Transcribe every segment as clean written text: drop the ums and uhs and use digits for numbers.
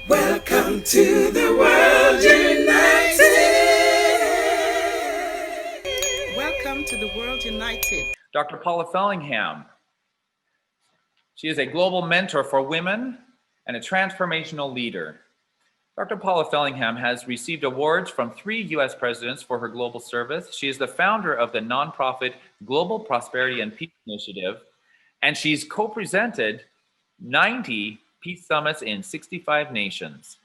Welcome to the world united. Welcome to the world united. Dr. Paula Fellingham. She is a global mentor for women and a transformational leader. Dr. Paula Fellingham has received awards from 3 U.S. presidents for her global service. She is the founder of the nonprofit Global Prosperity and Peace Initiative, and she's co-presented 90 peace summits in 65 nations.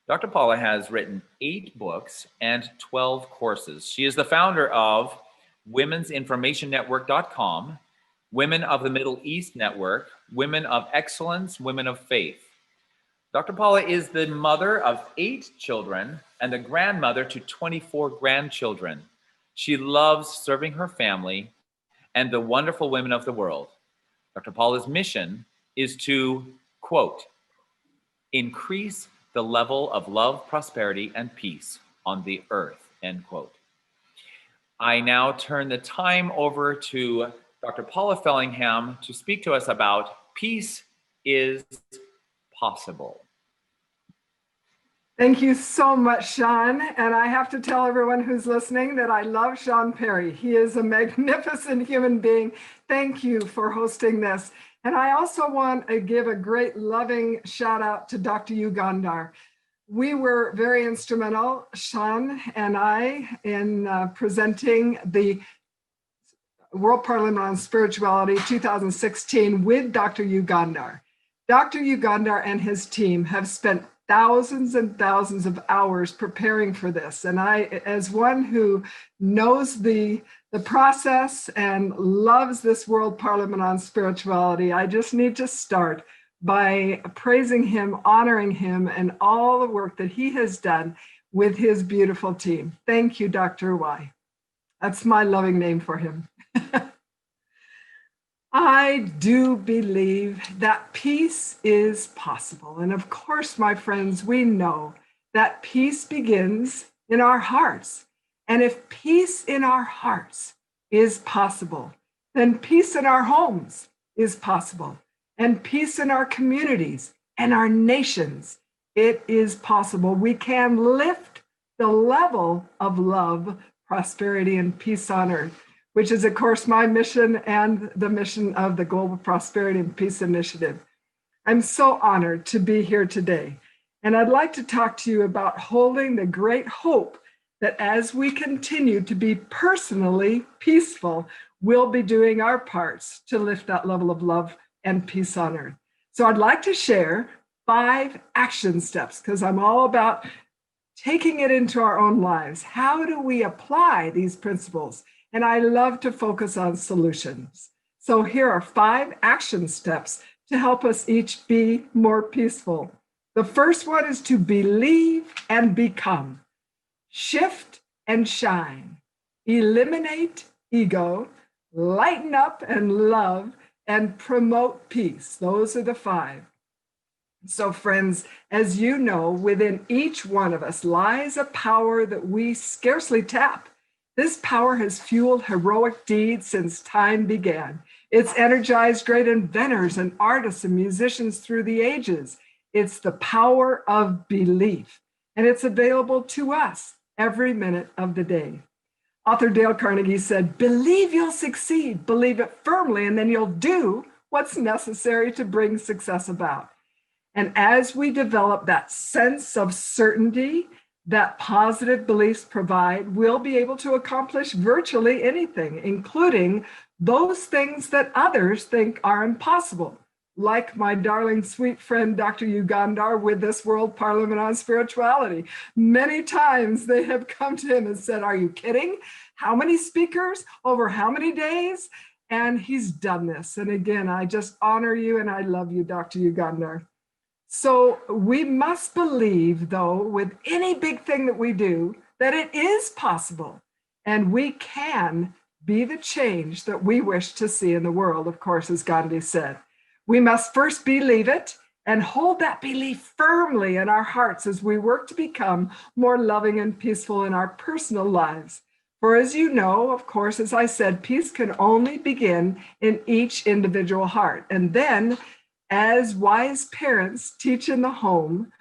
Dr. Paula has written 8 books and 12 courses. She is the founder of women'sinformationnetwork.com, Women of the Middle East Network, Women of Excellence, Women of Faith. Dr. Paula is the mother of 8 children and the grandmother to 24 grandchildren. She loves serving her family and the wonderful women of the world. Dr. Paula's mission is to, quote, increase the level of love, prosperity, and peace on the earth, end quote. I now turn the time over to Dr. Paula Fellingham to speak to us about peace is possible. Thank you so much, Sean. And I have to tell everyone who's listening that I love Sean Perry. He is a magnificent human being. Thank you for hosting this. And I also want to give a great loving shout out to Dr. Yugandhar. We were very instrumental, Sean and I, in presenting the World Parliament on Spirituality 2016 with Dr. Yugandhar. Dr. Yugandhar and his team have spent thousands and thousands of hours preparing for this. And I, as one who knows the process and loves this World Parliament on Spirituality, I just need to start by praising him, honoring him, and all the work that he has done with his beautiful team. Thank you, Dr. Y. That's my loving name for him. I do believe that peace is possible. And of course, my friends, we know that peace begins in our hearts. And if peace in our hearts is possible, then peace in our homes is possible. And peace in our communities and our nations, it is possible. We can lift the level of love, prosperity, and peace on earth, which is, of course, my mission and the mission of the Global Prosperity and Peace Initiative. I'm so honored to be here today. And I'd like to talk to you about holding the great hope that as we continue to be personally peaceful, we'll be doing our parts to lift that level of love and peace on earth. So I'd like to share 5 action steps, because I'm all about taking it into our own lives. How do we apply these principles? And I love to focus on solutions. So here are 5 action steps to help us each be more peaceful. The first one is to believe and become. Shift and shine. Eliminate ego. Lighten up and love. And promote peace. Those are the 5. So friends, as you know, within each one of us lies a power that we scarcely tap. This power has fueled heroic deeds since time began. It's energized great inventors and artists and musicians through the ages. It's the power of belief, and it's available to us every minute of the day. Author Dale Carnegie said, believe you'll succeed, believe it firmly, and then you'll do what's necessary to bring success about. And as we develop that sense of certainty that positive beliefs provide, we'll be able to accomplish virtually anything, including those things that others think are impossible, like my darling sweet friend, Dr. Yugandhar, with this World Parliament on Spirituality. Many times they have come to him and said, are you kidding? How many speakers over how many days? And he's done this. And again, I just honor you and I love you, Dr. Yugandhar. So we must believe, though, with any big thing that we do, that it is possible and we can be the change that we wish to see in the world, of course, as Gandhi said. We must first believe it and hold that belief firmly in our hearts as we work to become more loving and peaceful in our personal lives. For as you know, of course, as I said, peace can only begin in each individual heart. And then, as wise parents teach in the home,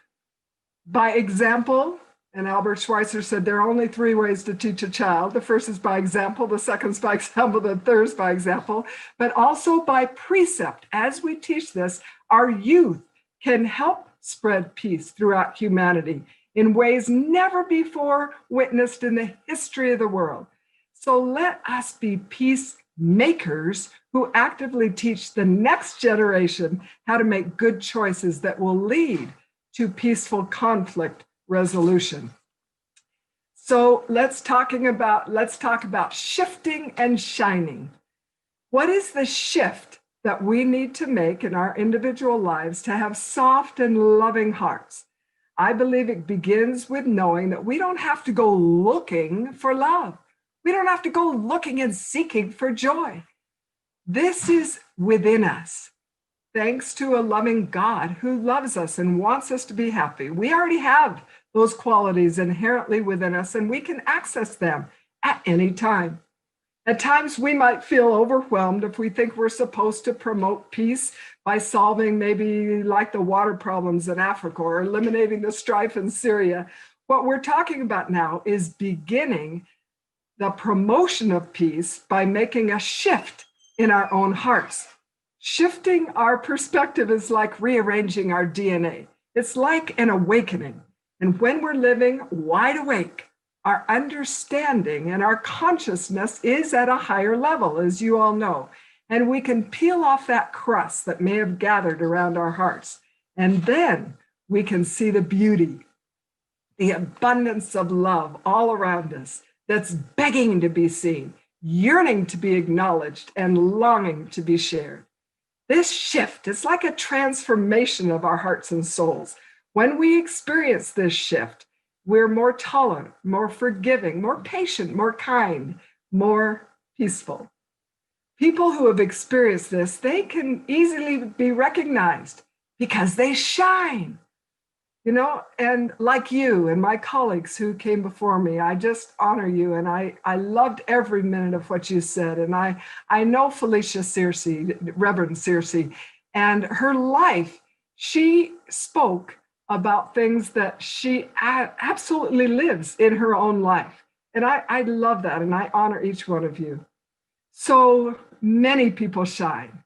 by example. And Albert Schweitzer said there are only three ways to teach a child. The first is by example, the second is by example, the third is by example, but also by precept. As we teach this, our youth can help spread peace throughout humanity in ways never before witnessed in the history of the world. So let us be peacemakers who actively teach the next generation how to make good choices that will lead to peaceful conflict resolution. So let's talk about shifting and shining. What is the shift that we need to make in our individual lives to have soft and loving hearts? I believe it begins with knowing that we don't have to go looking for love. We don't have to go looking and seeking for joy. This is within us, thanks to a loving God who loves us and wants us to be happy. We already have those qualities inherently within us, and we can access them at any time. At times, we might feel overwhelmed if we think we're supposed to promote peace by solving maybe like the water problems in Africa or eliminating the strife in Syria. What we're talking about now is beginning the promotion of peace by making a shift in our own hearts. Shifting our perspective is like rearranging our DNA. It's like an awakening. And when we're living wide awake, our understanding and our consciousness is at a higher level, as you all know. And we can peel off that crust that may have gathered around our hearts. And then we can see the beauty, the abundance of love all around us that's begging to be seen, yearning to be acknowledged, and longing to be shared. This shift is like a transformation of our hearts and souls. When we experience this shift, we're more tolerant, more forgiving, more patient, more kind, more peaceful. People who have experienced this, they can easily be recognized because they shine. And like you and my colleagues who came before me, I just honor you. And I loved every minute of what you said. And I know Felicia Searcy, Reverend Searcy, and her life, she spoke about things that she absolutely lives in her own life. And I love that. And I honor each one of you. So many people shine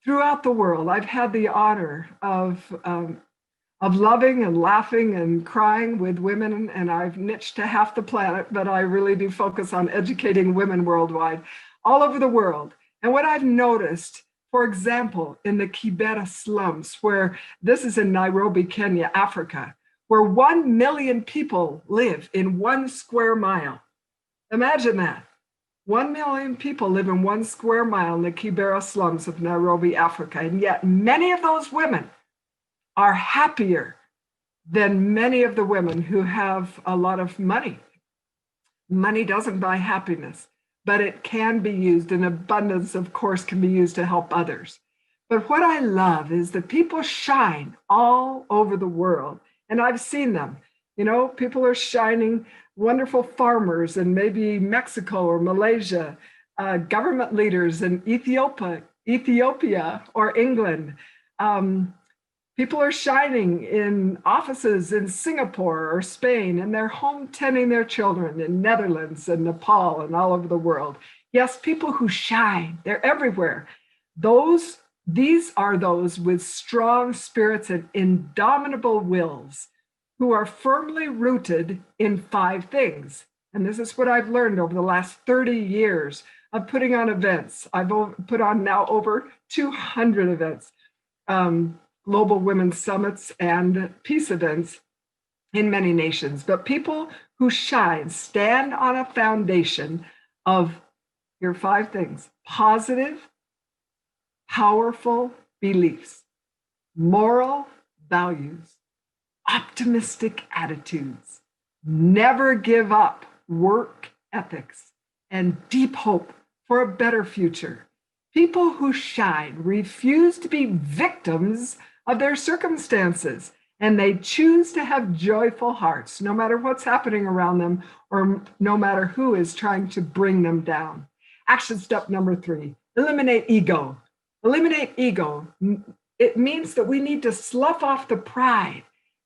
throughout the world. I've had the honor of loving and laughing and crying with women, and I've niched to half the planet, but I really do focus on educating women worldwide, all over the world. And what I've noticed, for example, in the Kibera slums, where this is in Nairobi, Kenya, Africa, where 1 million people live in 1 square mile. Imagine that. 1 million people live in 1 square mile in the Kibera slums of Nairobi, Africa. And yet many of those women are happier than many of the women who have a lot of money. Money doesn't buy happiness, but it can be used in abundance, of course, can be used to help others. But what I love is that people shine all over the world. And I've seen them. People are shining, wonderful farmers in maybe Mexico or Malaysia, government leaders in Ethiopia or England. People are shining in offices in Singapore or Spain, and they're home tending their children in Netherlands and Nepal and all over the world. Yes, people who shine, they're everywhere. These are those with strong spirits and indomitable wills who are firmly rooted in 5 things. And this is what I've learned over the last 30 years of putting on events. I've put on now over 200 events. Global women's summits and peace events in many nations. But people who shine stand on a foundation of, here are 5 things: positive, powerful beliefs, moral values, optimistic attitudes, never give up work ethics, and deep hope for a better future. People who shine refuse to be victims of their circumstances, and they choose to have joyful hearts, no matter what's happening around them or no matter who is trying to bring them down. Action step number 3, eliminate ego. Eliminate ego. It means that we need to slough off the pride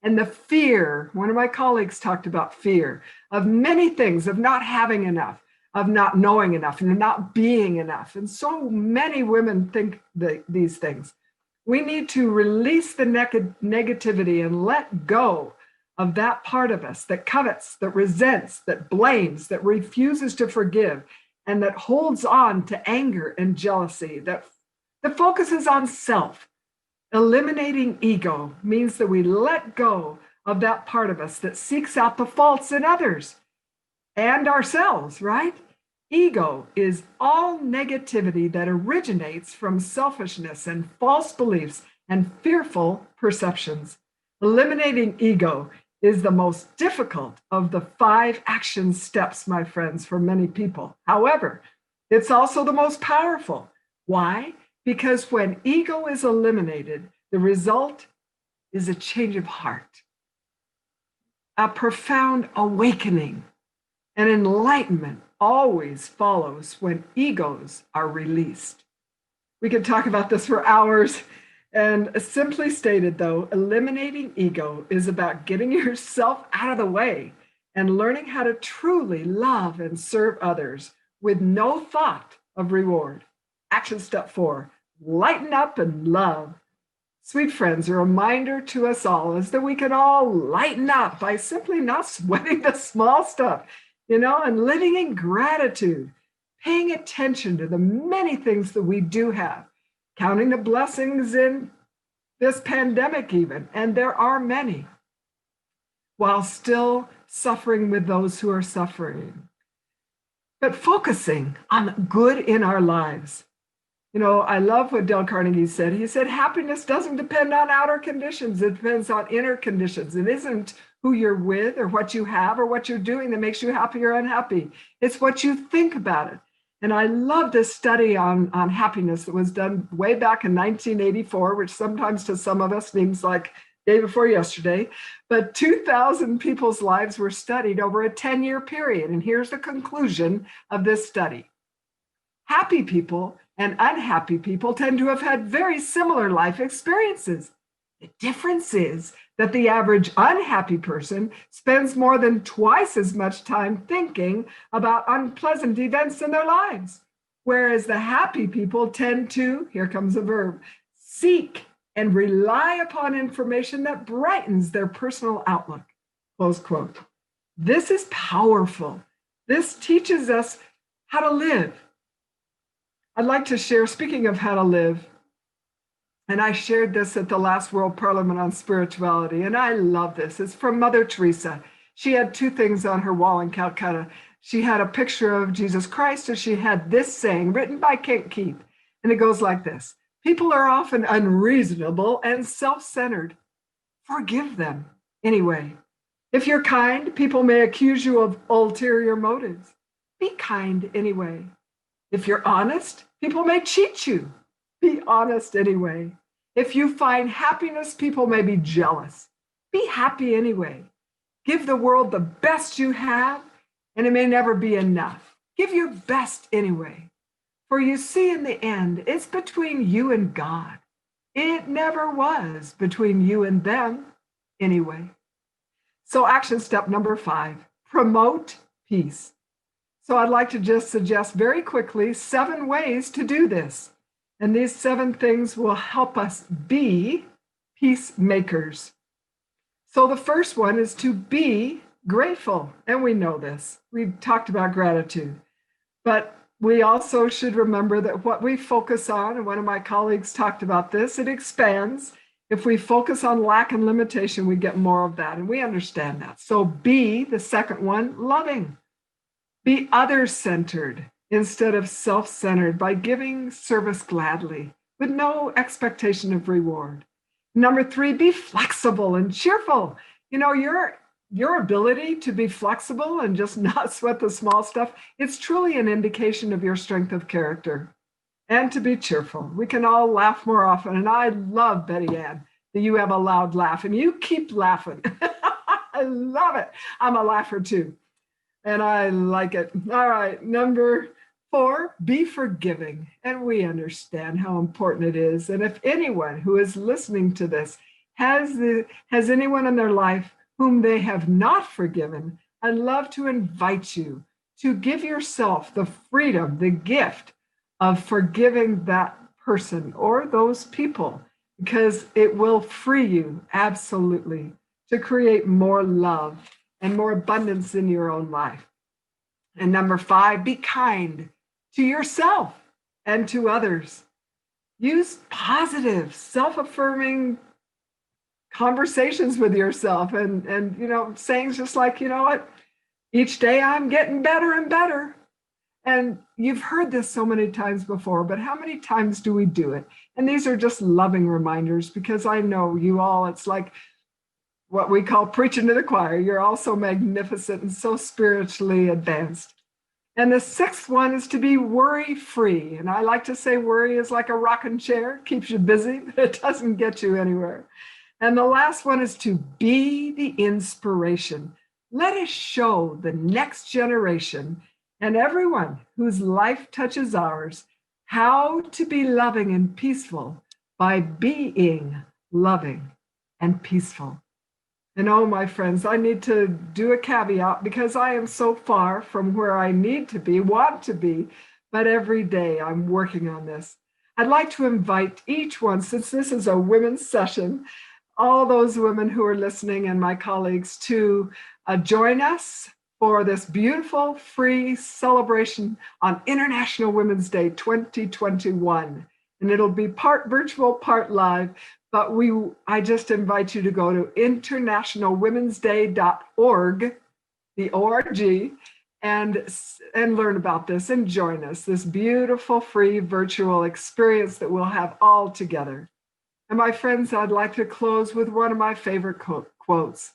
And the fear, one of my colleagues talked about fear of many things, of not having enough, of not knowing enough, and not being enough. And so many women think these things. We need to release the negativity and let go of that part of us that covets, that resents, that blames, that refuses to forgive, and that holds on to anger and jealousy, that focuses on self. Eliminating ego means that we let go of that part of us that seeks out the faults in others and ourselves, right? Ego is all negativity that originates from selfishness and false beliefs and fearful perceptions. Eliminating ego is the most difficult of the 5 action steps, my friends, for many people. However, it's also the most powerful. Why? Because when ego is eliminated, the result is a change of heart, a profound awakening. And enlightenment always follows when egos are released. We could talk about this for hours. And simply stated, though, eliminating ego is about getting yourself out of the way and learning how to truly love and serve others with no thought of reward. Action step 4, lighten up and love. Sweet friends, a reminder to us all is that we can all lighten up by simply not sweating the small stuff, and living in gratitude, paying attention to the many things that we do have, counting the blessings in this pandemic even, and there are many, while still suffering with those who are suffering. But focusing on good in our lives. I love what Dale Carnegie said. He said, happiness doesn't depend on outer conditions. It depends on inner conditions. It isn't who you're with or what you have or what you're doing that makes you happy or unhappy. It's what you think about it. And I love this study on happiness that was done way back in 1984, which sometimes to some of us seems like day before yesterday. But 2,000 people's lives were studied over a 10-year period. And here's the conclusion of this study. Happy people and unhappy people tend to have had very similar life experiences. The difference is that the average unhappy person spends more than twice as much time thinking about unpleasant events in their lives, whereas the happy people tend to, here comes a verb, seek and rely upon information that brightens their personal outlook, close quote. This is powerful. This teaches us how to live. I'd like to share, speaking of how to live, and I shared this at the last World Parliament on Spirituality, and I love this. It's from Mother Teresa. She had 2 things on her wall in Calcutta. She had a picture of Jesus Christ, and she had this saying written by Kent Keith, and it goes like this. People are often unreasonable and self-centered. Forgive them anyway. If you're kind, people may accuse you of ulterior motives. Be kind anyway. If you're honest, people may cheat you. Be honest anyway. If you find happiness, people may be jealous. Be happy anyway. Give the world the best you have, and it may never be enough. Give your best anyway. For you see, in the end, it's between you and God. It never was between you and them anyway. So action step number 5, promote peace. So I'd like to just suggest very quickly 7 ways to do this. And these 7 things will help us be peacemakers. So the first one is to be grateful. And we know this. We've talked about gratitude. But we also should remember that what we focus on, and one of my colleagues talked about this, it expands. If we focus on lack and limitation, we get more of that. And we understand that. So be, the second one, loving. Be other-centered instead of self-centered by giving service gladly with no expectation of reward. Number 3, be flexible and cheerful. Your ability to be flexible and just not sweat the small stuff, it's truly an indication of your strength of character. And to be cheerful. We can all laugh more often. And I love, Betty Ann, that you have a loud laugh and you keep laughing. I love it. I'm a laugher too. And I like it. All right, number 4, be forgiving. And we understand how important it is. And if anyone who is listening to this has anyone in their life whom they have not forgiven, I'd love to invite you to give yourself the freedom, the gift of forgiving that person or those people, because it will free you absolutely to create more love and more abundance in your own life. And number 5, be kind to yourself and to others. Use positive, self-affirming conversations with yourself and sayings just like, you know what, each day I'm getting better and better. And you've heard this so many times before, but how many times do we do it? And these are just loving reminders, because I know you all, it's like what we call preaching to the choir. You're all so magnificent and so spiritually advanced. And the 6th one is to be worry-free. And I like to say worry is like a rocking chair, keeps you busy, but it doesn't get you anywhere. And the last one is to be the inspiration. Let us show the next generation and everyone whose life touches ours how to be loving and peaceful by being loving and peaceful. And oh, my friends, I need to do a caveat, because I am so far from where I need to be, want to be, but every day I'm working on this. I'd like to invite each one, since this is a women's session, all those women who are listening and my colleagues to join us for this beautiful free celebration on International Women's Day 2021. And it'll be part virtual, part live. But I just invite you to go to internationalwomensday.org, the org, and learn about this and join us, this beautiful free virtual experience that we'll have all together. And my friends, I'd like to close with one of my favorite quotes.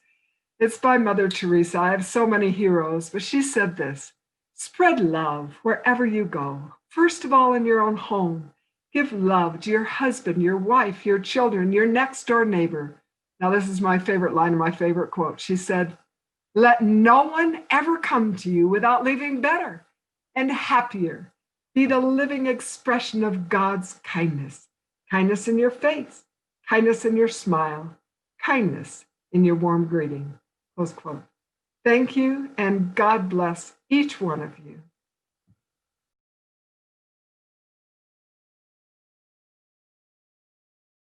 It's by Mother Teresa. I have so many heroes, but she said this: spread love wherever you go. First of all, in your own home. Give love to your husband, your wife, your children, your next door neighbor. Now, this is my favorite line and my favorite quote. She said, let no one ever come to you without leaving better and happier. Be the living expression of God's kindness. Kindness in your face, kindness in your smile, kindness in your warm greeting. Close quote. Thank you, and God bless each one of you.